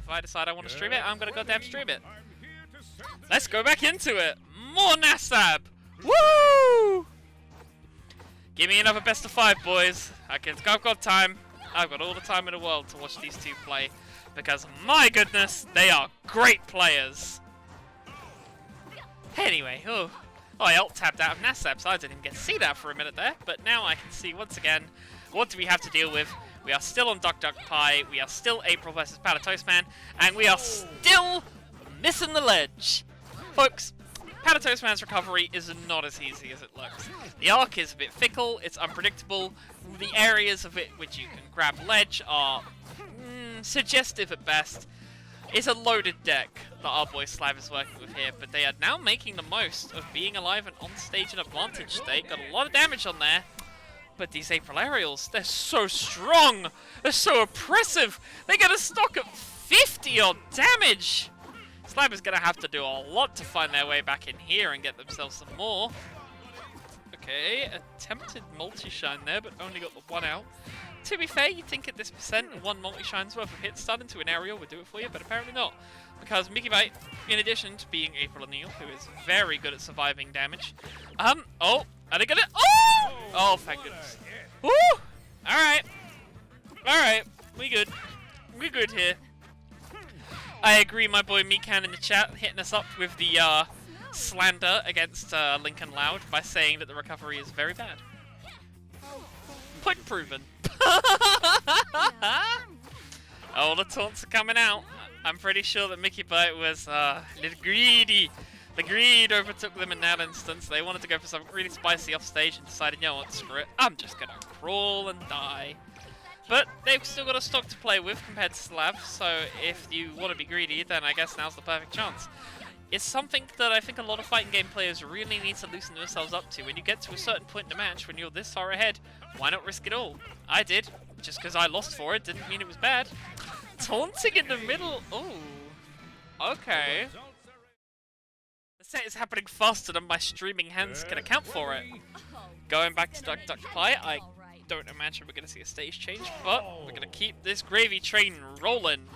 if I decide I want to stream it, I'm gonna goddamn stream it. Let's go back into it. More NASB. Woo! Give me another best of 5, boys. I've got time. I've got all the time in the world to watch these two play. Because, my goodness, they are great players. Anyway, I alt-tabbed out of NASB, so I didn't even get to see that for a minute there. But now I can see once again, what do we have to deal with? We are still on Duck Duck Pie, we are still April versus Toastman, and we are still missing the ledge. Folks, Toastman's recovery is not as easy as it looks. The arc is a bit fickle, it's unpredictable, the areas of it which you can grab ledge are suggestive at best. It's a loaded deck that our boy Slav is working with here, but they are now making the most of being alive and on stage in advantage state. Got a lot of damage on there, but these April aerials, they're so strong, they're so oppressive, they get a stock at 50 odd damage. Slav is going to have to do a lot to find their way back in here and get themselves some more. Okay, attempted multi-shine there, but only got the one out. To be fair, you'd think at this percent, one multi-shine's worth of hits done into an aerial would do it for you, but apparently not. Because MickyByte, in addition to being April O'Neil, who is very good at surviving damage, oh, are they gonna, oh, thank goodness. Woo! Alright, we good here. I agree, my boy Mikan in the chat, hitting us up with the, slander against, Lincoln Loud by saying that the recovery is very bad. Point proven. Oh, the taunts are coming out. I'm pretty sure that MickyByte was a little greedy. The greed overtook them in that instance. They wanted to go for something really spicy off stage and decided, you know what, screw it. I'm just gonna crawl and die. But they've still got a stock to play with compared to Slav, so if you want to be greedy, then I guess now's the perfect chance. It's something that I think a lot of fighting game players really need to loosen themselves up to. When you get to a certain point in the match, when you're this far ahead, why not risk it all? I did. Just because I lost for it didn't mean it was bad. Taunting in the middle. Oh. Okay. The set is happening faster than my streaming hands can account for it. Going back to Duck Duck Pie, I don't imagine we're going to see a stage change, but we're going to keep this gravy train rolling.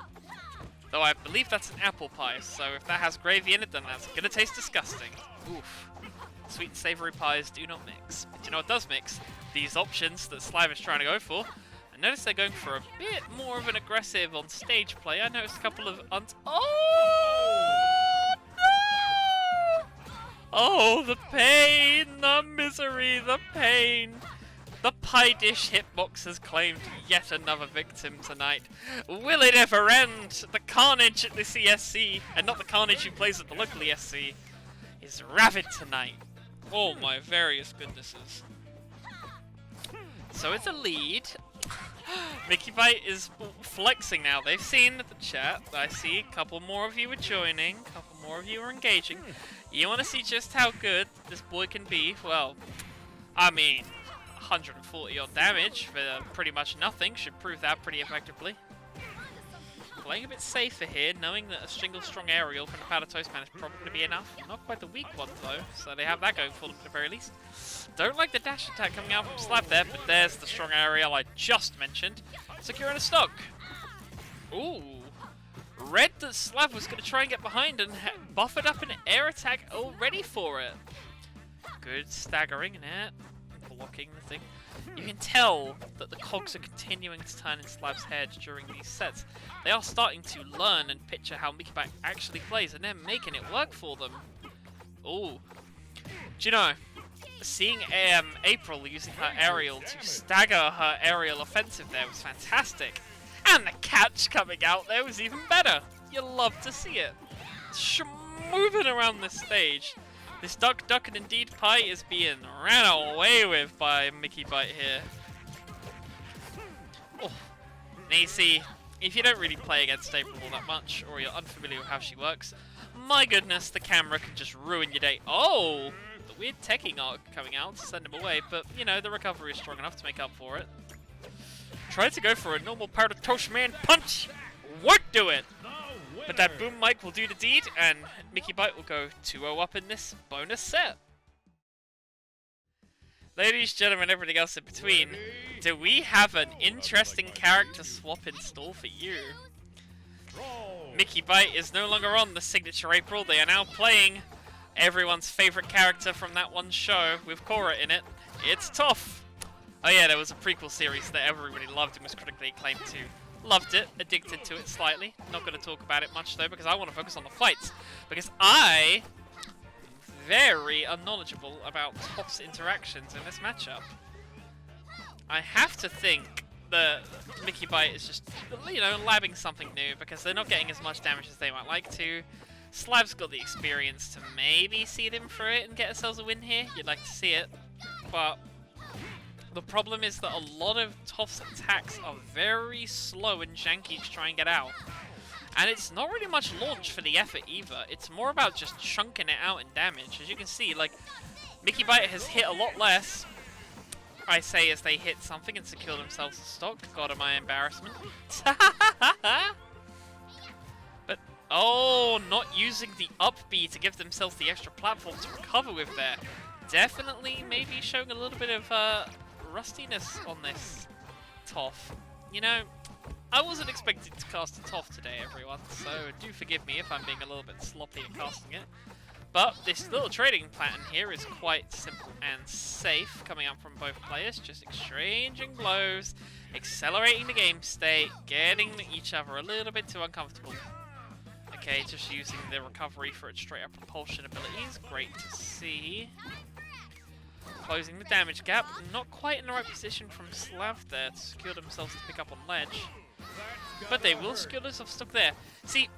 Though I believe that's an apple pie, so if that has gravy in it, then that's going to taste disgusting. Oof. Sweet and savoury pies do not mix. But you know what does mix? These options that Slav is trying to go for. I noticed they're going for a bit more of an aggressive on stage play. I noticed a couple of oh no! Oh, the pain, the misery, the pain. The pie dish hitbox has claimed yet another victim tonight. Will it ever end? The carnage at this ESC, and not the carnage who plays at the local ESC, is ravid tonight. Oh my various goodnesses. So it's a lead. MickyByte is flexing now. They've seen the chat. I see a couple more of you are joining. A couple more of you are engaging. You want to see just how good this boy can be? Well, I mean, 140 odd damage for pretty much nothing should prove that pretty effectively. Playing a bit safer here, knowing that a single strong aerial from the Toastman is probably going to be enough. Not quite the weak one though, so they have that going for them at the very least. Don't like the dash attack coming out from Slav there, but there's the strong aerial I just mentioned. Securing a stock. Ooh. Read that Slav was going to try and get behind and buffered up an air attack all ready for it. Good staggering in it. Blocking the thing. You can tell that the cogs are continuing to turn in Slav's head during these sets. They are starting to learn and picture how MickyByte actually plays, and they're making it work for them. Ooh. Do you know, seeing April using her aerial to stagger her aerial offensive there was fantastic. And the catch coming out there was even better. You love to see it. Moving around this stage. This Duck and Indeed Pie is being ran away with by MickyByte here. Oh. Now you see, if you don't really play against April all that much, or you're unfamiliar with how she works, my goodness, the camera can just ruin your day. Oh! The weird Tekken arc coming out to send him away, but, you know, the recovery is strong enough to make up for it. Tried to go for a normal Toastman punch! Won't do it! But that boom mic will do the deed, and MickyByte will go 2-0 up in this bonus set. Ladies, gentlemen, everything else in between, do we have an interesting character swap in store for you? MickyByte is no longer on the signature April. They are now playing everyone's favorite character from that one show with Korra in it. It's Toph. Oh yeah, there was a prequel series that everybody loved and was critically acclaimed too. Loved it, addicted to it slightly. Not going to talk about it much though because I want to focus on the fights. Because I am very unknowledgeable about Toph's interactions in this matchup. I have to think that MickyByte is just, you know, labbing something new because they're not getting as much damage as they might like to. Slav's got the experience to maybe see them through it and get ourselves a win here. You'd like to see it, but the problem is that a lot of Toph's attacks are very slow and janky to try and get out. And it's not really much launch for the effort either. It's more about just chunking it out in damage. As you can see, like, MickyByte has hit a lot less, I say, as they hit something and secure themselves a stock. God, am I embarrassment. But, oh, not using the up B to give themselves the extra platform to recover with there. Definitely maybe showing a little bit of rustiness on this Toph. You know, I wasn't expecting to cast a Toph today, everyone, so do forgive me if I'm being a little bit sloppy at casting it. But this little trading pattern here is quite simple and safe, coming up from both players, just exchanging blows, accelerating the game state, getting each other a little bit too uncomfortable. Okay, just using the recovery for its straight up propulsion abilities, great to see. Closing the damage gap, not quite in the right position from Slav there to secure themselves to pick up on ledge. But they will secure themselves stuck there. See,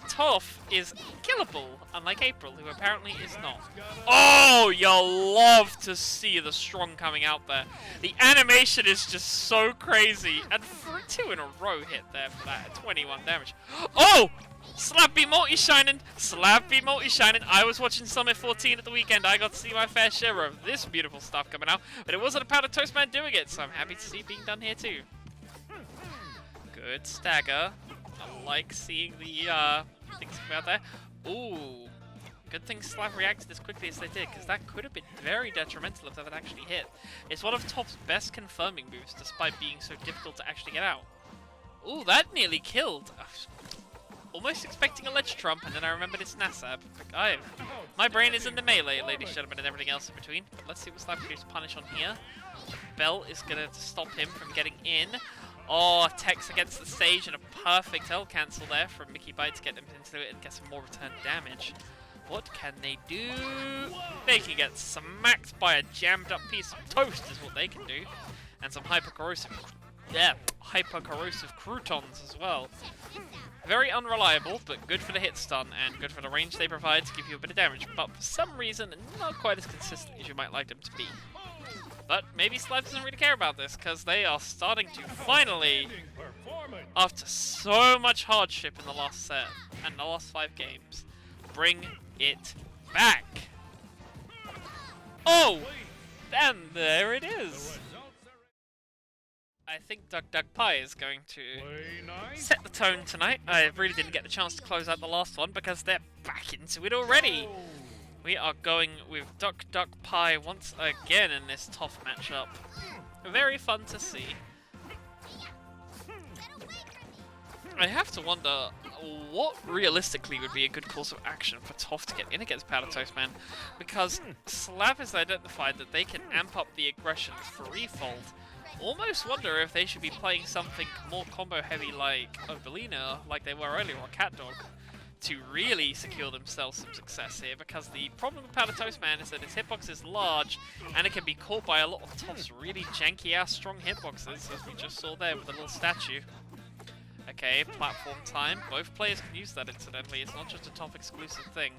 Toph is killable, unlike April, who apparently is not. Oh, you'll love to see the strong coming out there. The animation is just so crazy. And for 2 in a row hit there for that, 21 damage. Oh! Slab be multi-shining! Slab be multi-shining! I was watching Summit 14 at the weekend. I got to see my fair share of this beautiful stuff coming out. But it wasn't a powder Toastman doing it, so I'm happy to see it being done here too. Good stagger. I like seeing the things come out there. Ooh. Good thing Slav reacted as quickly as they did, because that could have been very detrimental if that had actually hit. It's one of Toph's best confirming moves, despite being so difficult to actually get out. Ooh, that nearly killed. Almost expecting a ledge trump, and then I remembered it's NASB. My brain is in the melee, ladies and gentlemen, and everything else in between. But let's see what Slav can do to punish on here. The belt is going to stop him from getting in. Oh, Tex against the stage, and a perfect L cancel there from MickyByte to get them into it and get some more return damage. What can they do? They can get smacked by a jammed up piece of toast is what they can do. And some hyper-corrosive croutons as well. Very unreliable, but good for the hit stun and good for the range they provide to give you a bit of damage, but for some reason, not quite as consistent as you might like them to be. But maybe Slav doesn't really care about this, because they are starting to finally, after so much hardship in the last set and the last 5 games, bring it back. Oh! And there it is! I think Duck Pie is going to set the tone tonight. I really didn't get the chance to close out the last one because they're back into it already. We are going with Duck Pie once again in this Toph matchup. Very fun to see. I have to wonder what realistically would be a good course of action for Toph to get in against Powder Toastman, because Slav has identified that they can amp up the aggression threefold. Almost wonder if they should be playing something more combo heavy like Obelina, like they were earlier, or Cat Dog, to really secure themselves some success here, because the problem with Powder Toastman is that its hitbox is large and it can be caught by a lot of Toph's really janky ass strong hitboxes, as we just saw there with the little statue. Okay, platform time. Both players can use that incidentally, it's not just a Toph exclusive thing.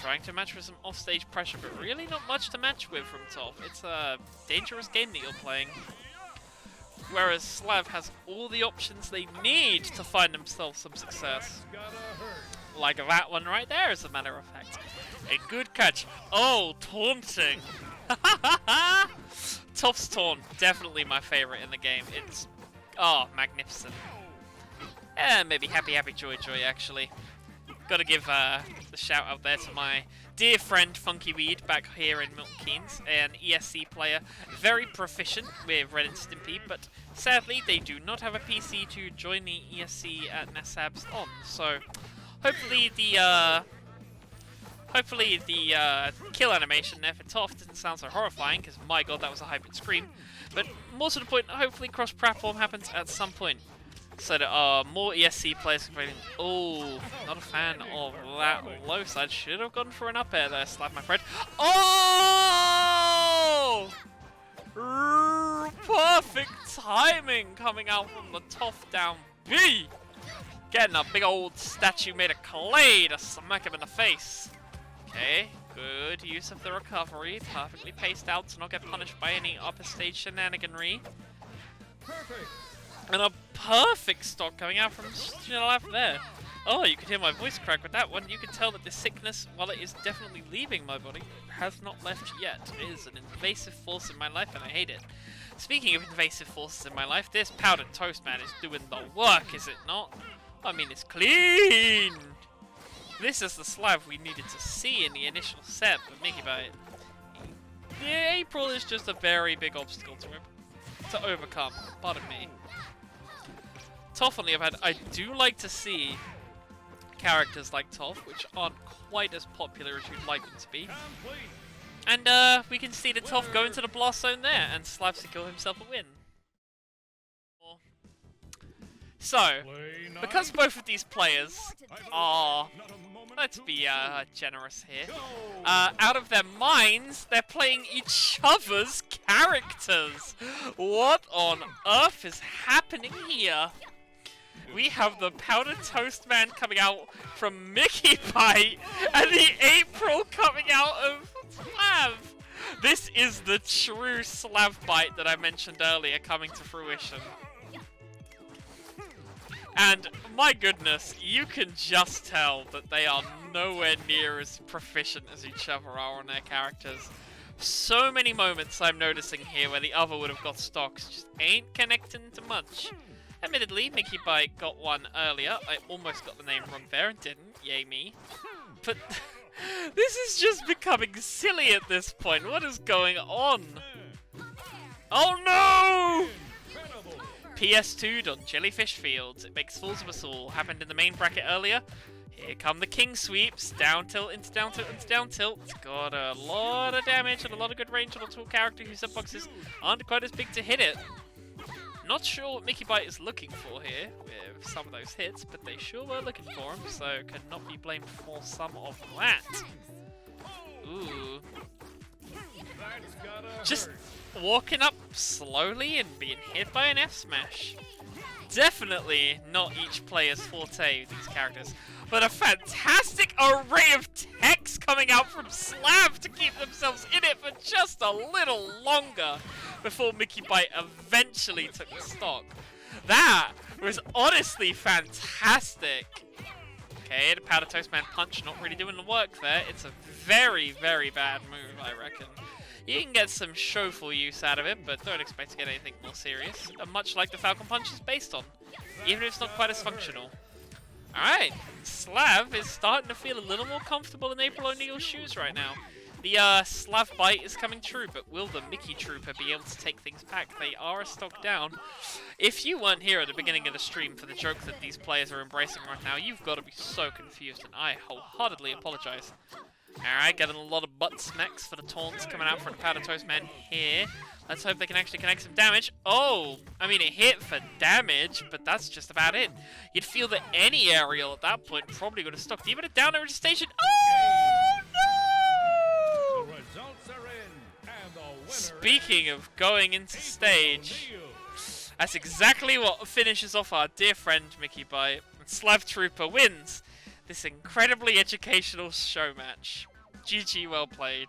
Trying to match with some offstage pressure, but really not much to match with from Toph. It's a dangerous game that you're playing. Whereas Slav has all the options they need to find themselves some success. Like that one right there, as a matter of fact. A good catch. Oh, taunting. Toph's taunt, definitely my favorite in the game. It's, oh, magnificent. Maybe happy, joy, actually. Gotta give the shout out there to my dear friend Funky Weed back here in Milton Keynes, an ESC player, very proficient with Ren and Stimpy, but sadly they do not have a PC to join the ESC at NASB's on. So hopefully the kill animation there for Toph doesn't sound so horrifying, because my god, that was a hybrid scream. But more to the point, hopefully cross-platform happens at some point, so that more ESC players can play. Oh, not a fan of that low side. Should have gone for an up air there, Slap, my friend. Oh! Perfect timing coming out from the Toph down B. Getting a big old statue made of clay to smack him in the face. Okay, good use of the recovery. Perfectly paced out to not get punished by any upper stage shenaniganry. Perfect. And a perfect stock coming out from left there. Oh, you could hear my voice crack with that one. You can tell that the sickness, while it is definitely leaving my body, has not left yet. It is an invasive force in my life, and I hate it. Speaking of invasive forces in my life, this powdered Toastman is doing the work, is it not? I mean, it's clean! This is the slab we needed to see in the initial set, but MickyByte. Yeah, April is just a very big obstacle to overcome. Pardon me. Toph, on the other hand, I do like to see characters like Toph, which aren't quite as popular as you'd like them to be. And we can see the Toph go into the blast zone there and Slab secure himself a win. So, because both of these players are, let's be generous here, out of their minds, they're playing each other's characters. What on earth is happening here? We have the Powdered Toastman coming out from MickyByte and the April coming out of Slav. This is the true Slav bite that I mentioned earlier coming to fruition. And my goodness, you can just tell that they are nowhere near as proficient as each other are on their characters. So many moments I'm noticing here where the other would have got stocks, just ain't connecting to much. Admittedly, MickyByte got one earlier. I almost got the name wrong there and didn't. Yay me. But this is just becoming silly at this point. What is going on? Oh no! PS2'd on Jellyfish Fields. It makes fools of us all. Happened in the main bracket earlier. Here come the king sweeps. Down tilt into down tilt into down tilt. It's got a lot of damage and a lot of good range on a tall character whose hitboxes aren't quite as big to hit it. Not sure what MickyByte is looking for here with some of those hits, but they sure were looking for him, so cannot be blamed for some of that. Ooh. Just walking up slowly and being hit by an F smash. Definitely not each player's forte with these characters, but a fantastic array of techs coming out from Slav to keep themselves in it for just a little longer before MickyByte eventually took the stock. That was honestly fantastic. Okay, the Powder Toastman punch not really doing the work there. It's a very, very bad move, I reckon. You can get some showful use out of it, but don't expect to get anything more serious. Much like the Falcon Punch is based on, even if it's not quite as functional. Alright, Slav is starting to feel a little more comfortable in April O'Neil's shoes right now. The Slav bite is coming true, but will the Mickey Trooper be able to take things back? They are a stock down. If you weren't here at the beginning of the stream for the joke that these players are embracing right now, you've got to be so confused, and I wholeheartedly apologize. Alright, getting a lot of butt smacks for the taunts coming out from the Powder Toastman here. Let's hope they can actually connect some damage. Oh, I mean, it hit for damage, but that's just about it. You'd feel that any aerial at that point probably would have stuck. Even a down over station. Oh, no! The results are in, and the winner Speaking of going into stage, that's exactly what finishes off our dear friend MickyByte. And Slav Trooper wins this incredibly educational show match. GG, well played.